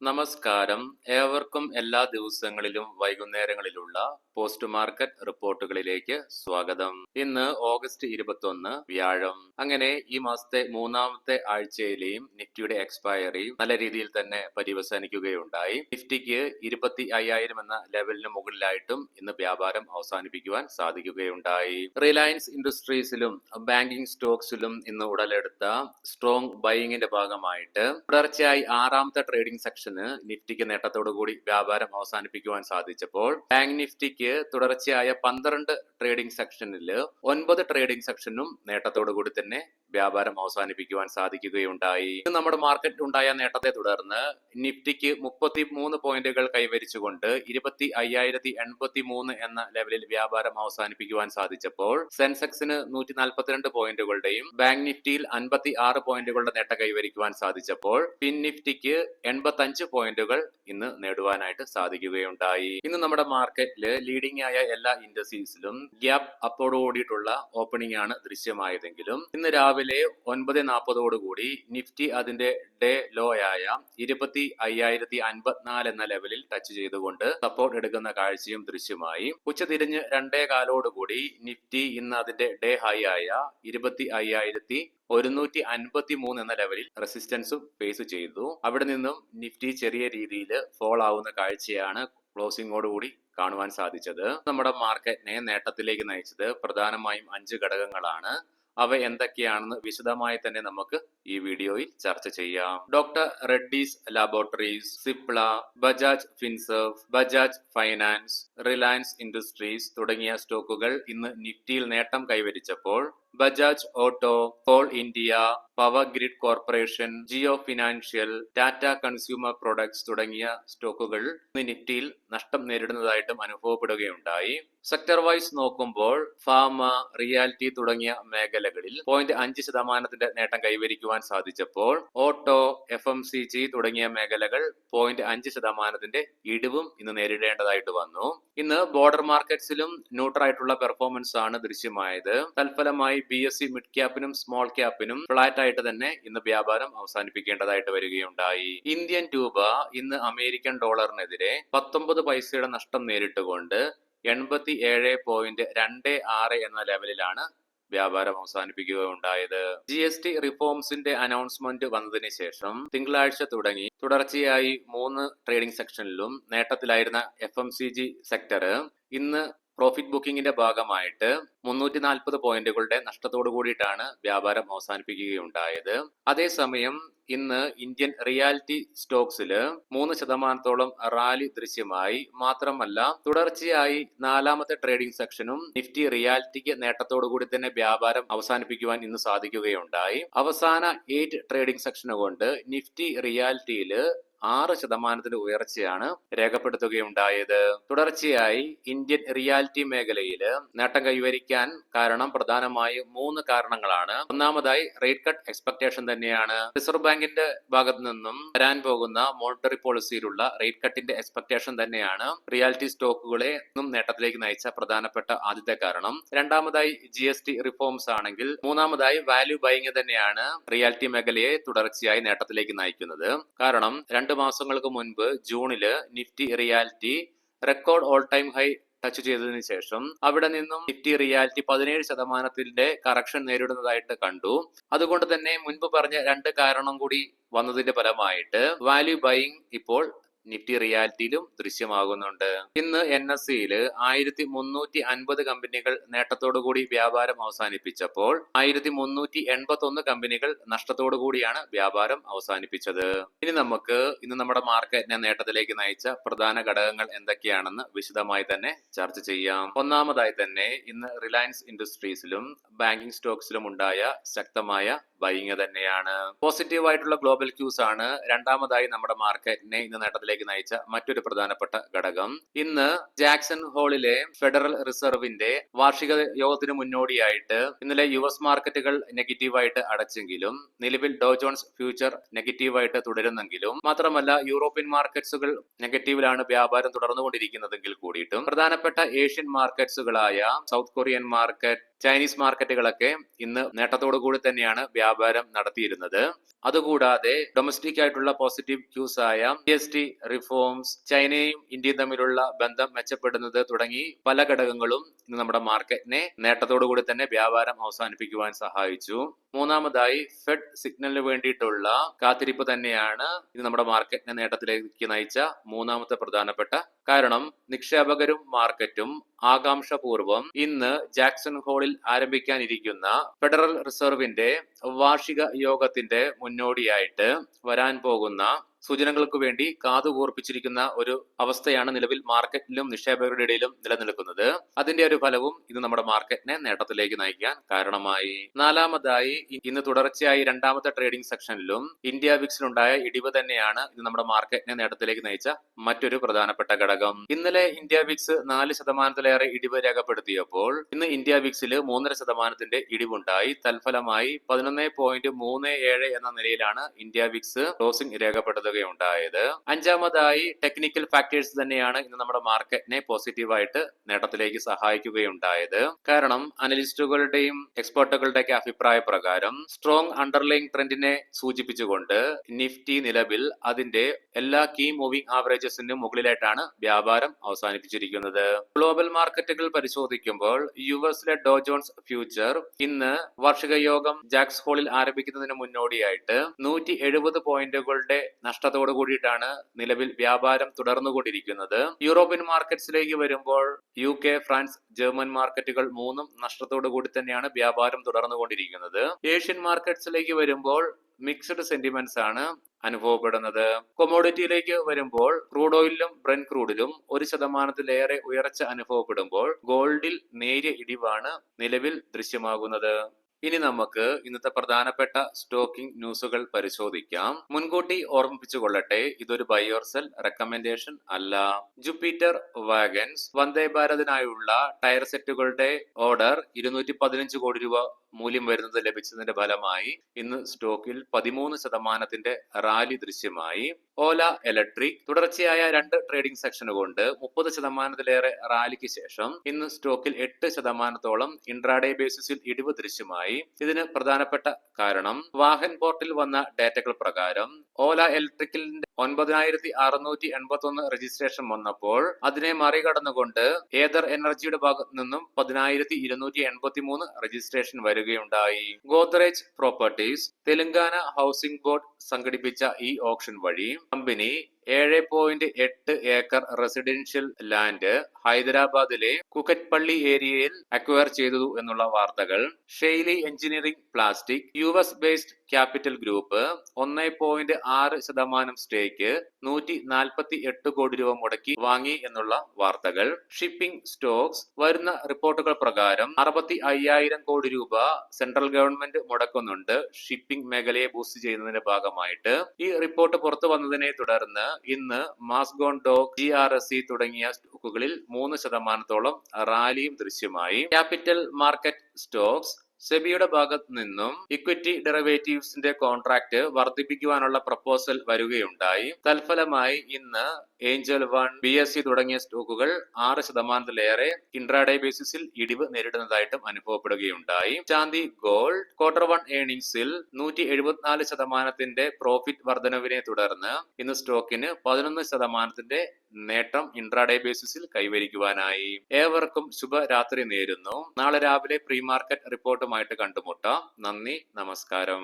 നമസ്കാരം. ഏവർക്കും എല്ലാ ദിവസങ്ങളിലും വൈകുന്നേരങ്ങളിലുള്ള പോസ്റ്റ് മാർക്കറ്റ് റിപ്പോർട്ടുകളിലേക്ക് സ്വാഗതം. ഇന്ന് ഓഗസ്റ്റ് 21 വ്യാഴം. അങ്ങനെ ഈ മാസത്തെ മൂന്നാമത്തെ ആഴ്ചയിലെയും നിഫ്റ്റിയുടെ എക്സ്പയറി നല്ല രീതിയിൽ തന്നെ പര്യവസാനിക്കുകയുണ്ടായി. നിഫ്റ്റിക്ക് 25,000 എന്ന ലെവലിന് മുകളിലായിട്ടും ഇന്ന് വ്യാപാരം അവസാനിപ്പിക്കുവാൻ സാധിക്കുകയുണ്ടായി. റിലയൻസ് ഇൻഡസ്ട്രീസിലും ബാങ്കിംഗ് സ്റ്റോക്സിലും ഇന്ന് ഉടലെടുത്ത സ്ട്രോങ് ബൈയിങ്ങിന്റെ ഭാഗമായിട്ട് തുടർച്ചയായി ആറാമത്തെ ട്രേഡിംഗ് സെക്ഷൻ നിഫ്റ്റിക്ക് നേട്ടത്തോടുകൂടി വ്യാപാരം അവസാനിപ്പിക്കുവാൻ സാധിച്ചപ്പോൾ ബാങ്ക് നിഫ്റ്റിക്ക് തുടർച്ചയായ 12 ട്രേഡിംഗ് സെക്ഷനിൽ 9 ട്രേഡിംഗ് സെക്ഷനും നേട്ടത്തോടുകൂടി തന്നെ വ്യാപാരം അവസാനിപ്പിക്കുവാൻ സാധിക്കുകയുണ്ടായി. നമ്മുടെ മാർക്കറ്റിൽ ഉണ്ടായ നേട്ടത്തെ തുടർന്ന് നിഫ്റ്റിക്ക് 33 പോയിന്റുകൾ കൈവരിച്ചുകൊണ്ട് 25,083 എന്ന ലെവലിൽ വ്യാപാരം അവസാനിപ്പിക്കുവാൻ സാധിച്ചപ്പോൾ സെൻസെക്സിന് 142 പോയിന്റുകളുടെയും ബാങ്ക് നിഫ്റ്റിയിൽ 56 പോയിന്റുകളുടെ നേട്ടം കൈവരിക്കുവാൻ സാധിച്ചപ്പോൾ ഫിൻ നിഫ്റ്റിക്ക് 85 പോയിന്റുകൾ ഇന്ന് നേടുവാനായിട്ട് സാധിക്കുകയുണ്ടായി. ഇന്ന് നമ്മുടെ മാർക്കറ്റിൽ ലീഡിംഗ് ആയ എല്ലാ ഇൻഡസ്ട്രീസിലും ഗ്യാപ് അപ്പോടുകൂടിയിട്ടുള്ള ഓപ്പണിംഗ് ആണ് ദൃശ്യമായതെങ്കിലും ഇന്ന് രാവിലെ 9:40 കൂടി നിഫ്റ്റി അതിന്റെ ഡേ ലോ ആയ 25,054 എന്ന ലെവലിൽ ടച്ച് ചെയ്തുകൊണ്ട് സപ്പോർട്ട് എടുക്കുന്ന കാഴ്ചയും ദൃശ്യമായി. ഉച്ചതിരിഞ്ഞ് 2:15 കൂടി നിഫ്റ്റി ഇന്ന് അതിന്റെ ഡേ ഹൈ ആയ 25,153 എന്ന ലെവലിൽ റെസിസ്റ്റൻസും ഫേസ് ചെയ്തു. അവിടെ നിന്നും നിഫ്റ്റി ചെറിയ രീതിയിൽ ഫോൾ ആവുന്ന കാഴ്ചയാണ് ക്ലോസിംഗോടുകൂടി കാണുവാൻ സാധിച്ചത്. നമ്മുടെ മാർക്കറ്റിനെ നേട്ടത്തിലേക്ക് നയിച്ചത് പ്രധാനമായും 5 ഘടകങ്ങളാണ്. അവ എന്തൊക്കെയാണെന്ന് വിശദമായി തന്നെ നമുക്ക് ഈ വീഡിയോയിൽ ചർച്ച ചെയ്യാം. Doctor Reddy's laboratories, Cipla, Bajaj Finserv, Bajaj finance, Reliance industries തുടങ്ങിയ സ്റ്റോക്കുകൾ ഇന്ന് നിഫ്റ്റിയിൽ നേട്ടം കൈവരിച്ചപ്പോൾ Bajaj auto, coal India, power grid corporation, Jio financial, Tata consumer products തുടങ്ങിയ സ്റ്റോക്കുകൾ നിഫ്റ്റിയിൽ നഷ്ടം നേരിടുന്നതായിട്ടും അനുഭവപ്പെടുകയുണ്ടായി. സെക്ടർ വൈസ് നോക്കുമ്പോൾ ഫാർമ, റിയാലിറ്റി തുടങ്ങിയ മേഖലകളിൽ 0.5% നേട്ടം കൈവരിക്കുവാൻ സാധിച്ചപ്പോൾ ഓട്ടോ, FMCG തുടങ്ങിയ മേഖലകൾ 0.5% ഇടിവും ഇന്ന് നേരിടേണ്ടതായിട്ട് വന്നു. ഇന്ന് ബോർഡർ മാർക്കറ്റ്സിലും ന്യൂട്രലായിട്ടുള്ള പെർഫോമൻസ് ആണ് ദൃശ്യമായത്. തൽഫലമായി BSE മിഡ് ക്യാപ്പിനും സ്മോൾ ക്യാപ്പിനും ഫ്ലാറ്റ് ആയിട്ട് തന്നെ ഇന്ന് വ്യാപാരം അവസാനിപ്പിക്കേണ്ടതായിട്ട് വരികയുണ്ടായി. ഇന്ത്യൻ രൂപ ഇന്ന് അമേരിക്കൻ ഡോളറിനെതിരെ 19 പൈസയുടെ നഷ്ടം നേരിട്ടുകൊണ്ട് 87.26 എന്ന ലെവലിലാണ് വ്യാപാരം അവസാനിപ്പിക്കുകയുണ്ടായത്. GST റിഫോംസിന്റെ അനൗൺസ്മെന്റ് വന്നതിന് ശേഷം തിങ്കളാഴ്ച തുടങ്ങി തുടർച്ചയായി 3 ട്രേഡിംഗ് സെക്ഷനിലും നേട്ടത്തിലായിരുന്ന FMCG സെക്ടർ ഇന്ന് പ്രോഫിറ്റ് ബുക്കിംഗിന്റെ ഭാഗമായിട്ട് 340 പോയിന്റുകളുടെ നഷ്ടത്തോടു കൂടിയിട്ടാണ് വ്യാപാരം അവസാനിപ്പിക്കുകയുണ്ടായത്. അതേസമയം ഇന്ന് ഇന്ത്യൻ റിയാലിറ്റി സ്റ്റോക്സിൽ 3% റാലി ദൃശ്യമായി. മാത്രമല്ല തുടർച്ചയായി 4ാമത്തെ ട്രേഡിംഗ് സെക്ഷനും നിഫ്റ്റി റിയാലിറ്റിക്ക് നേട്ടത്തോടു കൂടി തന്നെ വ്യാപാരം അവസാനിപ്പിക്കുവാൻ ഇന്ന് സാധിക്കുകയുണ്ടായി. അവസാന 8 ട്രേഡിംഗ് സെക്ഷന് കൊണ്ട് നിഫ്റ്റി റിയാലിറ്റിയിൽ 6% ഉയർച്ചയാണ് രേഖപ്പെടുത്തുകയുണ്ടായത്. തുടർച്ചയായി ഇന്ത്യൻ റിയാലിറ്റി മേഖലയിൽ നേട്ടം കൈവരിക്കാൻ കാരണം പ്രധാനമായും 3 കാരണങ്ങളാണ്. ഒന്നാമതായി റേറ്റ് കട്ട് എക്സ്പെക്ടേഷൻ തന്നെയാണ്. റിസർവ് ബാങ്കിന്റെ ഭാഗത്തു നിന്നും വരാൻ പോകുന്ന മോണിറ്ററി പോളിസിയിലുള്ള റേറ്റ് കട്ടിന്റെ എക്സ്പെക്ടേഷൻ തന്നെയാണ് റിയാലിറ്റി സ്റ്റോക്കുകളെ നേട്ടത്തിലേക്ക് നയിച്ച പ്രധാനപ്പെട്ട ആദ്യത്തെ കാരണം. രണ്ടാമതായി GST റിഫോംസ് ആണെങ്കിൽ മൂന്നാമതായി വാല്യൂ ബൈയിങ് തന്നെയാണ് റിയാലിറ്റി മേഖലയെ തുടർച്ചയായി നേട്ടത്തിലേക്ക് നയിക്കുന്നത്. കാരണം 2 മാസങ്ങൾക്ക് മുൻപ് ജൂണില് Nifty realty record all time high touch ചെയ്തതിനു ശേഷം അവിടെ നിന്നും നിഫ്റ്റി റിയാലിറ്റി 17% കറക്ഷൻ നേരിടുന്നതായിട്ട് കണ്ടു. അതുകൊണ്ട് തന്നെ മുൻപ് പറഞ്ഞ 2 കാരണം കൂടി വന്നതിന്റെ ഫലമായിട്ട് വാല്യൂ ബൈയിങ് ഇപ്പോൾ നിഫ്റ്റി റിയാലിറ്റിയിലും ദൃശ്യമാകുന്നുണ്ട്. ഇന്ന് NSEയിൽ 1350 കമ്പനികൾ നേട്ടത്തോടുകൂടി വ്യാപാരം അവസാനിപ്പിച്ചപ്പോൾ 1381 കമ്പനികൾ നഷ്ടത്തോടു കൂടിയാണ് വ്യാപാരം അവസാനിപ്പിച്ചത്. ഇനി നമുക്ക് ഇന്ന് നമ്മുടെ മാർക്കറ്റിനെ നേട്ടത്തിലേക്ക് നയിച്ച പ്രധാന ഘടകങ്ങൾ എന്തൊക്കെയാണെന്ന് വിശദമായി തന്നെ ചർച്ച ചെയ്യാം. ഒന്നാമതായി തന്നെ ഇന്ന് റിലയൻസ് ഇൻഡസ്ട്രീസിലും ബാങ്കിംഗ് സ്റ്റോക്സിലും ഉണ്ടായ ശക്തമായ ബൈയിങ് തന്നെയാണ്. പോസിറ്റീവായിട്ടുള്ള ഗ്ലോബൽ ക്യൂസ് ആണ് രണ്ടാമതായി നമ്മുടെ മാർക്കറ്റിനെ ഇന്ന് നേട്ടത്തിലേക്ക് നയിച്ച മറ്റൊരു പ്രധാനപ്പെട്ട ഘടകം. ഇന്ന് ജാക്സൺ ഹോളിലെ ഫെഡറൽ റിസർവിന്റെ വാർഷിക യോഗത്തിന് മുന്നോടിയായിട്ട് ഇന്നലെ US മാർക്കറ്റുകൾ നെഗറ്റീവായിട്ട് അടച്ചെങ്കിലും നിലവിൽ ഡോ ജോൺസ് ഫ്യൂച്ചർ നെഗറ്റീവായിട്ട് തുടരുന്നെങ്കിലും മാത്രമല്ല യൂറോപ്യൻ മാർക്കറ്റ്സുകൾ നെഗറ്റീവിലാണ് വ്യാപാരം തുടർന്നുകൊണ്ടിരിക്കുന്നതെങ്കിൽ കൂടിയിട്ടും പ്രധാനപ്പെട്ട ഏഷ്യൻ മാർക്കറ്റ്സുകളായ സൗത്ത് കൊറിയൻ മാർക്കറ്റ്, ചൈനീസ് മാർക്കറ്റുകളൊക്കെ ഇന്ന് നേട്ടത്തോടു കൂടി തന്നെയാണ് വ്യാപാരം നടത്തിയിരുന്നത്. അതുകൂടാതെ ഡൊമസ്റ്റിക് ആയിട്ടുള്ള പോസിറ്റീവ് ക്യൂസ് ആയ GST റിഫോംസ്, ചൈനയും ഇന്ത്യയും തമ്മിലുള്ള ബന്ധം മെച്ചപ്പെടുന്നത് തുടങ്ങി പല ഘടകങ്ങളും ഇന്ന് നമ്മുടെ മാർക്കറ്റിനെ നേട്ടത്തോടു കൂടി തന്നെ വ്യാപാരം അവസാനിപ്പിക്കുവാൻ സഹായിച്ചു. മൂന്നാമതായി ഫെഡ് സിഗ്നലിന് വേണ്ടിയിട്ടുള്ള കാത്തിരിപ്പ് തന്നെയാണ് ഇത് നമ്മുടെ മാർക്കറ്റിനെ നേട്ടത്തിലേക്ക് നയിച്ച മൂന്നാമത്തെ പ്രധാനപ്പെട്ട കാരണം. നിക്ഷേപകരും മാർക്കറ്റും ആകാംക്ഷപൂർവം ഇന്ന് ജാക്സൺ ഹോളിൽ ആരംഭിക്കാനിരിക്കുന്ന ഫെഡറൽ റിസർവിന്റെ വാർഷിക യോഗത്തിന്റെ മുന്നോടിയായിട്ട് വരാൻ പോകുന്ന സൂചനകൾക്ക് വേണ്ടി കാതുകൂർപ്പിച്ചിരിക്കുന്ന ഒരു അവസ്ഥയാണ് നിലവിൽ മാർക്കറ്റിലും നിക്ഷേപകരുടെ ഇടയിലും നിലനിൽക്കുന്നത്. അതിന്റെ ഒരു ഫലവും ഇത് നമ്മുടെ മാർക്കറ്റിനെ നേട്ടത്തിലേക്ക് നയിക്കാൻ കാരണമായി. നാലാമതായി ഇന്ന് തുടർച്ചയായി രണ്ടാമത്തെ ട്രേഡിംഗ് സെക്ഷനിലും ഇന്ത്യ വിക്സിലുണ്ടായ ഇടിവ് തന്നെയാണ് ഇത് നമ്മുടെ മാർക്കറ്റിനെ നേട്ടത്തിലേക്ക് നയിച്ച മറ്റൊരു പ്രധാനപ്പെട്ട ഘടകം. ഇന്നലെ ഇന്ത്യ വിക്സ് 4% ഇടിവ് രേഖപ്പെടുത്തിയപ്പോൾ ഇന്ന് ഇന്ത്യ വിക്സിൽ 3.5% ഇടിവുണ്ടായി. തൽഫലമായി 11.37 എന്ന നിലയിലാണ് ഇന്ത്യ വിക്സ് ക്ലോസിംഗ് രേഖപ്പെടുത്തുകയുണ്ടായത്. അഞ്ചാമതായി ടെക്നിക്കൽ ഫാക്ടേഴ്സ് തന്നെയാണ് ഇന്ന് നമ്മുടെ മാർക്കറ്റിനെ പോസിറ്റീവായിട്ട് നേട്ടത്തിലേക്ക് സഹായിക്കുകയുണ്ടായത്. കാരണം അനലിസ്റ്റുകളുടെയും എക്സ്പെർട്ടുകളുടെയൊക്കെ അഭിപ്രായ പ്രകാരം സ്ട്രോങ് അണ്ടർലൈങ് ട്രെൻഡിനെ സൂചിപ്പിച്ചുകൊണ്ട് നിഫ്റ്റി നിലവിൽ അതിന്റെ എല്ലാ കീ മൂവിംഗ് ആവറേജസിനും മുകളിലായിട്ടാണ് വ്യാപാരം അവസാനിപ്പിച്ചിരിക്കുന്നത്. ഗ്ലോബൽ മാർക്കറ്റുകൾ പരിശോധിക്കുമ്പോൾ യുഎസിലെ ഡോ ജോൺസ് ഫ്യൂച്ചർ ഇന്ന് വാർഷിക യോഗം ജാക്സ് ഹോളിൽ ആരംഭിക്കുന്നതിന് മുന്നോടിയായിട്ട് 170 പോയിന്റുകളുടെ നഷ്ടത്തോടു കൂടിയിട്ടാണ് നിലവിൽ വ്യാപാരം തുടർന്നുകൊണ്ടിരിക്കുന്നത്. യൂറോപ്യൻ മാർക്കറ്റ്സിലേക്ക് വരുമ്പോൾ UK, ഫ്രാൻസ്, ജർമ്മൻ മാർക്കറ്റുകൾ മൂന്നും നഷ്ടത്തോടു കൂടി തന്നെയാണ് വ്യാപാരം തുടർന്നുകൊണ്ടിരിക്കുന്നത്. ഏഷ്യൻ മാർക്കറ്റ്സിലേക്ക് വരുമ്പോൾ മിക്സ്ഡ് സെന്റിമെന്റ്സ് ആണ് അനുഭവപ്പെടുന്നത്. കൊമോഡിറ്റിയിലേക്ക് വരുമ്പോൾ ക്രൂഡ് ഓയിലിലും ബ്രെന്റ് ക്രൂഡിലും 1% ഉയർച്ച അനുഭവപ്പെടുമ്പോൾ ഗോൾഡിൽ നേരിയ ഇടിവാണ് നിലവിൽ ദൃശ്യമാകുന്നത്. ഇനി നമുക്ക് ഇന്നത്തെ പ്രധാനപ്പെട്ട സ്റ്റോക്കിംഗ് ന്യൂസുകൾ പരിശോധിക്കാം. മുൻകൂട്ടി ഓർമ്മിപ്പിച്ചു കൊള്ളട്ടെ, ഇതൊരു ബൈ ഓർ സെൽ റെക്കമെൻഡേഷൻ അല്ല. ജുപ്പിറ്റർ വാഗൻസ് വന്ദേ ഭാരതിനായുള്ള ടയർ സെറ്റുകളുടെ ഓർഡർ 215 കോടി രൂപ മൂല്യം വരുന്നത് ലഭിച്ചതിന്റെ ഫലമായി ഇന്ന് സ്റ്റോക്കിൽ 13% റാലി ദൃശ്യമായി. ഓല ഇലക്ട്രിക് തുടർച്ചയായ 2 ട്രേഡിംഗ് സെക്ഷൻ കൊണ്ട് 30% റാലിക്ക് ശേഷം ഇന്ന് സ്റ്റോക്കിൽ 8% ഇൻട്രാഡേ ബേസിസിൽ ഇടിവ് ദൃശ്യമായി. ഇതിന് പ്രധാനപ്പെട്ട കാരണം വാഹൻ പോർട്ടിൽ വന്ന ഡേറ്റകൾ പ്രകാരം ഓല ഇലക്ട്രിക്കിന്റെ 9681 രജിസ്ട്രേഷൻ വന്നപ്പോൾ അതിനെ മറികടന്നുകൊണ്ട് ഏതർ എനർജിയുടെ ഭാഗത്തു നിന്നും 10283 രജിസ്ട്രേഷൻ വരികയുണ്ടായി. Godrej properties Telangana housing board സംഘടിപ്പിച്ച ഈ ഓപ്ഷൻ വഴി കമ്പനി 7.8 ഏക്കർ റെസിഡൻഷ്യൽ ലാൻഡ് ഹൈദരാബാദിലെ കുക്കറ്റ്പള്ളി ഏരിയയിൽ അക്വയർ ചെയ്തു എന്നുള്ള വാർത്തകൾ. Shaily engineering plastic US based capital group 1.6% stake 148 crore രൂപ മുടക്കി വാങ്ങി എന്നുള്ള വാർത്തകൾ. ഷിപ്പിംഗ് സ്റ്റോക്സ് വരുന്ന റിപ്പോർട്ടുകൾ പ്രകാരം 65,000 കോടി രൂപ സെൻട്രൽ ഗവൺമെന്റ് മുടക്കുന്നുണ്ട് ഷിപ്പിംഗ് മേഖലയെ ബൂസ്റ്റ് ചെയ്യുന്നതിന്റെ ഭാഗമായിട്ട്. ഈ റിപ്പോർട്ട് പുറത്തു വന്നതിനെ തുടർന്ന് ഇന്ന് മാസ്ഗോൺ ഡോക്, GRSE തുടങ്ങിയ സ്റ്റോക്കുകളിൽ 3% റാലിയും ദൃശ്യമായി. ക്യാപിറ്റൽ മാർക്കറ്റ് സ്റ്റോക്സ് സെബിയുടെ ഭാഗത്തു നിന്നും ഇക്വിറ്റി ഡെറിവേറ്റീവ്സിന്റെ കോൺട്രാക്ട് വർദ്ധിപ്പിക്കുവാനുള്ള പ്രപ്പോസൽ വരികയുണ്ടായി. തൽഫലമായി ഇന്ന് ഏഞ്ചൽ വൺ, BSE തുടങ്ങിയ സ്റ്റോക്കുകൾ 6% ഇൻട്രാഡേ ബേസിസിൽ ഇടിവ് നേരിടുന്നതായിട്ടും അനുഭവപ്പെടുകയുണ്ടായി. ചാന്തി ഗോൾഡ് Q1 ഏർണിംഗ്സിൽ 174% പ്രോഫിറ്റ് വർധനവിനെ തുടർന്ന് ഇന്ന് സ്റ്റോക്കിന് 11% നേട്ടം ഇൻട്രാഡേ ബേസിസിൽ കൈവരിക്കുവാനായി. ഏവർക്കും ശുഭരാത്രി നേരുന്നു. നാളെ രാവിലെ പ്രീ മാർക്കറ്റ് റിപ്പോർട്ടുമായിട്ട് കണ്ടുമുട്ടാം. നന്ദി, നമസ്കാരം.